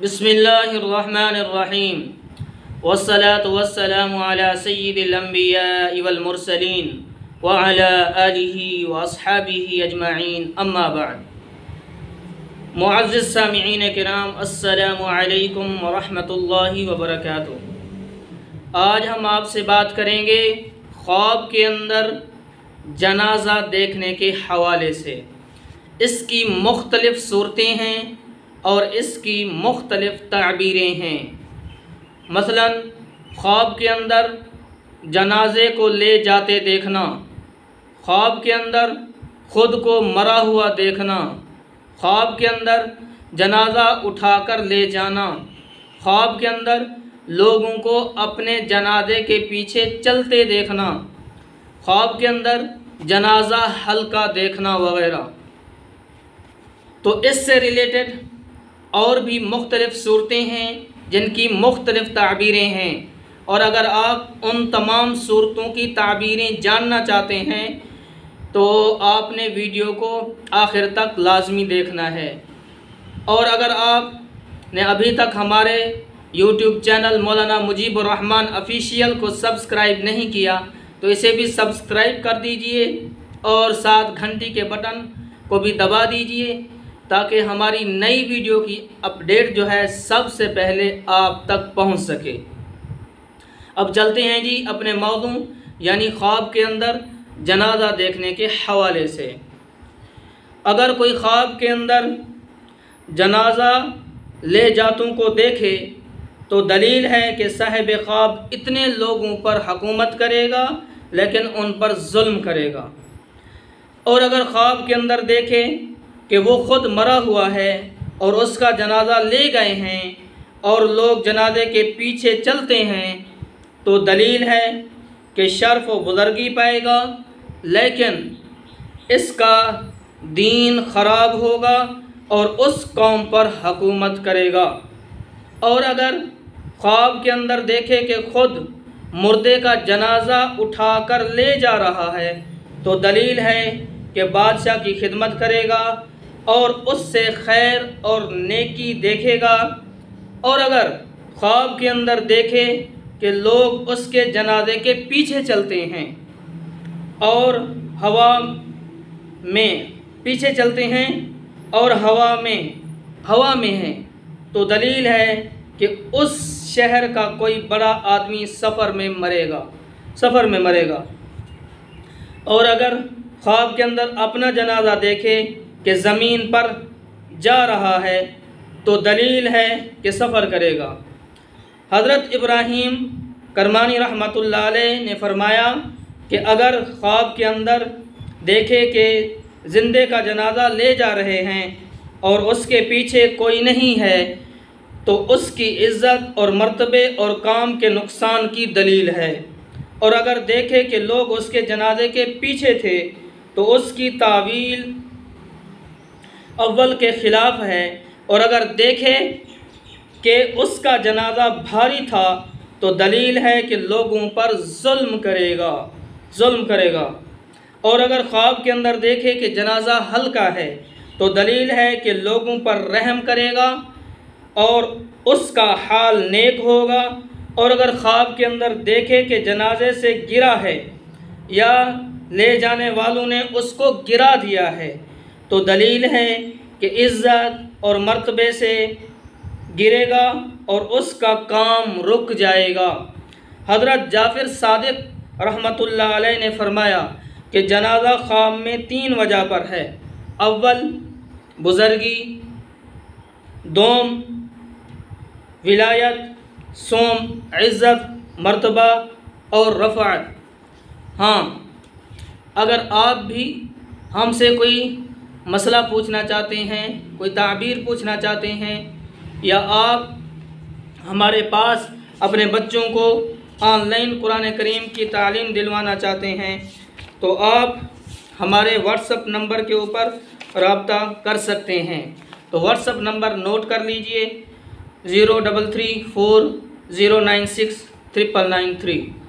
بسم اللہ الرحمن الرحیم والصلاة والسلام علی سید الانبیاء والمرسلین وعلی آلہ واصحابہ اجمعین اما بعد۔ معزز سامعین کرام، السلام علیکم ورحمۃ اللہ وبرکاتہ۔ آج ہم آپ سے بات کریں گے خواب کے اندر جنازہ دیکھنے کے حوالے سے۔ اس کی مختلف صورتیں ہیں اور اس کی مختلف تعبیریں ہیں۔ مثلا خواب کے اندر جنازے کو لے جاتے دیکھنا، خواب کے اندر خود کو مرا ہوا دیکھنا، خواب کے اندر جنازہ اٹھا کر لے جانا، خواب کے اندر لوگوں کو اپنے جنازے کے پیچھے چلتے دیکھنا، خواب کے اندر جنازہ ہلکا دیکھنا وغیرہ۔ تو اس سے ریلیٹڈ اور بھی مختلف صورتیں ہیں جن کی مختلف تعبیریں ہیں، اور اگر آپ ان تمام صورتوں کی تعبیریں جاننا چاہتے ہیں تو آپ نے ویڈیو کو آخر تک لازمی دیکھنا ہے۔ اور اگر آپ نے ابھی تک ہمارے یوٹیوب چینل مولانا مجیب الرحمن آفیشیل کو سبسکرائب نہیں کیا تو اسے بھی سبسکرائب کر دیجئے اور ساتھ گھنٹی کے بٹن کو بھی دبا دیجئے تاکہ ہماری نئی ویڈیو کی اپڈیٹ جو ہے سب سے پہلے آپ تک پہنچ سکے۔ اب چلتے ہیں جی اپنے موضوع یعنی خواب کے اندر جنازہ دیکھنے کے حوالے سے۔ اگر کوئی خواب کے اندر جنازہ لے جاتوں کو دیکھے تو دلیل ہے کہ صاحب خواب اتنے لوگوں پر حکومت کرے گا لیکن ان پر ظلم کرے گا۔ اور اگر خواب کے اندر دیکھے کہ وہ خود مرا ہوا ہے اور اس کا جنازہ لے گئے ہیں اور لوگ جنازے کے پیچھے چلتے ہیں تو دلیل ہے کہ شرف و بزرگی پائے گا لیکن اس کا دین خراب ہوگا اور اس قوم پر حکومت کرے گا۔ اور اگر خواب کے اندر دیکھے کہ خود مردے کا جنازہ اٹھا کر لے جا رہا ہے تو دلیل ہے کہ بادشاہ کی خدمت کرے گا اور اس سے خیر اور نیکی دیکھے گا۔ اور اگر خواب کے اندر دیکھے کہ لوگ اس کے جنازے کے پیچھے چلتے ہیں اور ہوا میں پیچھے چلتے ہیں اور ہوا میں ہیں تو دلیل ہے کہ اس شہر کا کوئی بڑا آدمی سفر میں مرے گا۔ اور اگر خواب کے اندر اپنا جنازہ دیکھے کہ زمین پر جا رہا ہے تو دلیل ہے کہ سفر کرے گا۔ حضرت ابراہیم کرمانی رحمۃ اللہ علیہ نے فرمایا کہ اگر خواب کے اندر دیکھے کہ زندے کا جنازہ لے جا رہے ہیں اور اس کے پیچھے کوئی نہیں ہے تو اس کی عزت اور مرتبے اور کام کے نقصان کی دلیل ہے۔ اور اگر دیکھے کہ لوگ اس کے جنازے کے پیچھے تھے تو اس کی تعویل اول کے خلاف ہے۔ اور اگر دیکھے کہ اس کا جنازہ بھاری تھا تو دلیل ہے کہ لوگوں پر ظلم کرے گا۔ اور اگر خواب کے اندر دیکھے کہ جنازہ ہلکا ہے تو دلیل ہے کہ لوگوں پر رحم کرے گا اور اس کا حال نیک ہوگا۔ اور اگر خواب کے اندر دیکھے کہ جنازے سے گرا ہے یا لے جانے والوں نے اس کو گرا دیا ہے تو دلیل ہے کہ عزت اور مرتبے سے گرے گا اور اس کا کام رک جائے گا۔ حضرت جعفر صادق رحمۃ اللہ علیہ نے فرمایا کہ جنازہ خواب میں 3 وجہ پر ہے۔ اول بزرگی، دوم ولایت، سوم عزت مرتبہ اور رفعت۔ ہاں، اگر آپ بھی ہم سے کوئی مسئلہ پوچھنا چاہتے ہیں، کوئی تعبیر پوچھنا چاہتے ہیں، یا آپ ہمارے پاس اپنے بچوں کو آن لائن قرآن کریم کی تعلیم دلوانا چاہتے ہیں تو آپ ہمارے واٹس ایپ نمبر کے اوپر رابطہ کر سکتے ہیں۔ تو واٹس ایپ نمبر نوٹ کر لیجئے 0334096393۔